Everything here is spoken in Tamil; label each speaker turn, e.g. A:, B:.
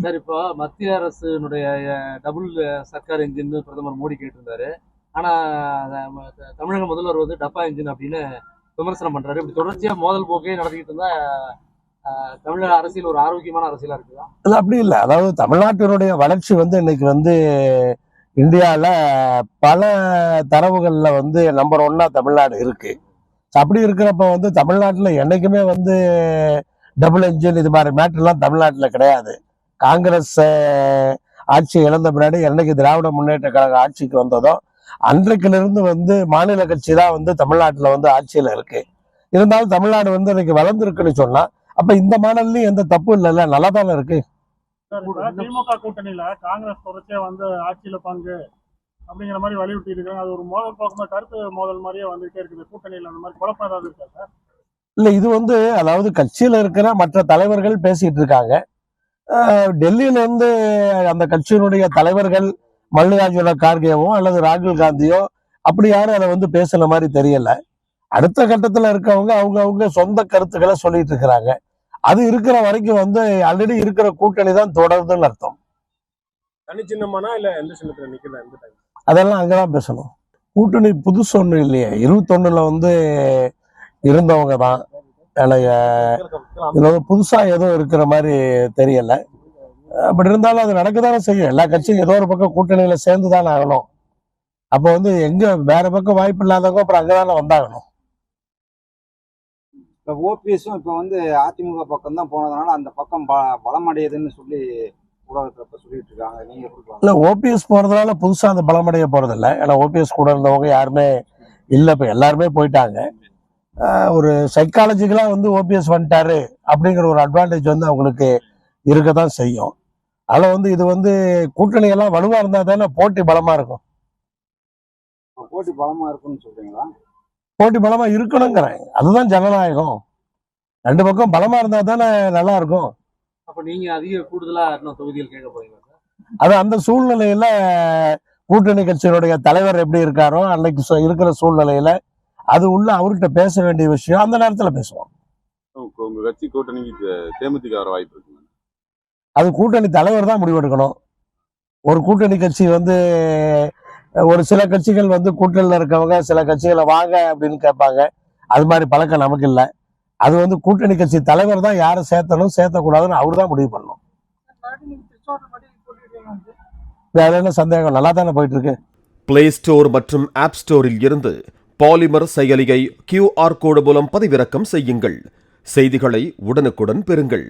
A: சார், இப்போ மத்திய அரசினுடைய டபுள் சர்க்கார் என்ஜின் பிரதமர் மோடி கேட்டிருந்தாரு. ஆனா தமிழக முதல்வர் வந்து டப்பா என்ஜின் அப்படின்னு விமர்சனம் பண்றாரு. இப்படி தொடர்ச்சியா மோதல் போக்கே நடத்திக்கிட்டு இருந்தா தமிழக அரசியல் ஒரு ஆரோக்கியமான அரசியலா இருக்குதா?
B: இல்ல, அப்படி இல்லை. அதாவது தமிழ்நாட்டினுடைய வளர்ச்சி வந்து இன்னைக்கு வந்து இந்தியாவில் பல தரவுகளில் வந்து நம்பர் 1 தமிழ்நாடு இருக்கு. அப்படி இருக்கிறப்ப வந்து தமிழ்நாட்டில் என்னைக்குமே வந்து டபுள் என்ஜின் இது மாதிரி மேட்டர்லாம் தமிழ்நாட்டில் கிடையாது. காங்கிரஸ் ஆட்சி இழந்த பின்னாடி என்னைக்கு திராவிட முன்னேற்ற கழக ஆட்சிக்கு வந்ததோ அன்றைக்கிலிருந்து வந்து மாநில கட்சி தான் வந்து தமிழ்நாட்டில் வந்து ஆட்சியில் இருக்கு. இருந்தாலும் தமிழ்நாடு வந்து இன்னைக்கு வளர்ந்துருக்குன்னு சொன்னா அப்ப இந்த மாடல்லையும் எந்த தப்பு இல்லைல்ல, நல்லா தானே இருக்கு.
C: திமுக கூட்டணியில காங்கிரஸ் தொடர்ச்சியா வந்து ஆட்சியில பங்கு அப்படிங்கிற மாதிரி வலியுறுத்தி இருக்காங்க. அது ஒரு மோதல் போக்குமா கருத்து மோதல் மாதிரியே வந்துட்டே இருக்குது கூட்டணியில. அந்த மாதிரி குழப்பம் ஏதாவது இருக்கா சார்?
B: இல்ல, இது வந்து அதாவது கட்சியில இருக்கிற மற்ற தலைவர்கள் பேசிட்டு இருக்காங்க. டெல்லியில இருந்து அந்த கட்சியினுடைய தலைவர்கள் மல்லிகார்ஜுன கார்கேவோ அல்லது ராகுல் காந்தியோ அப்படி யாரும் அதை வந்து பேசுன மாதிரி தெரியல. அடுத்த கட்டத்துல இருக்கவங்க அவங்க சொந்த கருத்துக்களை சொல்லிட்டு இருக்கிறாங்க. அது இருக்கிற வரைக்கும் வந்து ஆல்ரெடி இருக்கிற கூட்டணி தான் தொடருதுன்னு அர்த்தம்.
C: தனி சின்னமானா இல்ல எந்த சின்னத்துல நிக்கல எந்த டைம்
B: அதெல்லாம் அங்கதான் பேசணும். கூட்டணி புதுசு ஒண்ணு இல்லையே, 21 வந்து இருந்தவங்க தான். இதுல புதுசா எதுவும் இருக்கிற மாதிரி தெரியல. அப்படி இருந்தாலும் அது நடக்கதானே செய்யும். எல்லா கட்சியும் ஏதோ ஒரு பக்கம் கூட்டணியில சேர்ந்துதானே ஆகணும். அப்ப வந்து எங்க வேற பக்கம் வாய்ப்பு இல்லாதவங்க அப்புறம் அங்கதானே வந்தாகணும்.
D: இப்போ ஓபிஎஸும் இப்போ வந்து அதிமுக பக்கம் தான் போனதுனால அந்த பக்கம் பலமடையுதுன்னு சொல்லி ஊடகத்தில் சொல்லிட்டு இருக்காங்க. நீங்க
B: இல்ல, ஓபிஎஸ் போறதுனால புதுசா அந்த பலமடைய போறது இல்லை. ஏன்னா ஓபிஎஸ் கூட இருந்தவங்க யாருமே இல்லை, இப்ப எல்லாருமே போயிட்டாங்க. ஒரு சைக்காலஜிக்கலா வந்து ஓபிஎஸ் வந்துட்டாரு அப்படிங்கிற ஒரு அட்வான்டேஜ் வந்து அவங்களுக்கு இருக்கதான் செய்யும். அதுல வந்து இது வந்து கூட்டணி எல்லாம் வலுவா இருந்தா தானே போட்டி பலமா இருக்கும்.
D: போட்டி பலமா இருக்குன்னு சொல்றீங்களா?
B: போட்டி பலமா இருக்கணுங்கிறேன். அதுதான் ஜனநாயகம். 2 பக்கம் பலமா இருந்தா தானே நல்லா இருக்கும்.
A: அப்ப நீங்க அதிக கூடுதலா இன்னும் தொகுதியில் கேட்க போறீங்களா சார்?
B: அது அந்த சூழ்நிலையில கூட்டணி கட்சியினுடைய தலைவர் எப்படி இருக்காரோ அன்னைக்கு இருக்கிற சூழ்நிலையில அது உள்ள அவர்கிட்ட பேச வேண்டிய விஷயம் அந்த நேரத்துல பேசுவோம்.
E: உங்க கட்சி கூட்டணிக்கு தேமுதிக வர வாய்ப்பு இருக்கு?
B: அது கூட்டணி தலைவர் தான் முடிவெடுக்கணும். ஒரு கூட்டணி கட்சி வந்து ஒரு சில கட்சிகள் வந்து கூட்டணியில் இருக்கவங்க சில கட்சிகளை வாங்க அப்படின்னு கேட்பாங்க. அது மாதிரி பழக்கம் நமக்கு இல்லை. அது வந்து கூட்டணி கட்சி தலைவர் தான் யாரை சேர்த்தணும் சேர்த்தக்கூடாதுன்னு அவரு தான் முடிவு பண்ணணும். வேற என்ன சந்தேகம்? நல்லா தானே போயிட்டு இருக்கு.
F: பிளே ஸ்டோர் மற்றும் ஆப் ஸ்டோரில் இருந்து பாலிமர் செயலியை QR கோடு மூலம் பதிவிறக்கம் செய்யுங்கள். செய்திகளை உடனுக்குடன் பெறுங்கள்.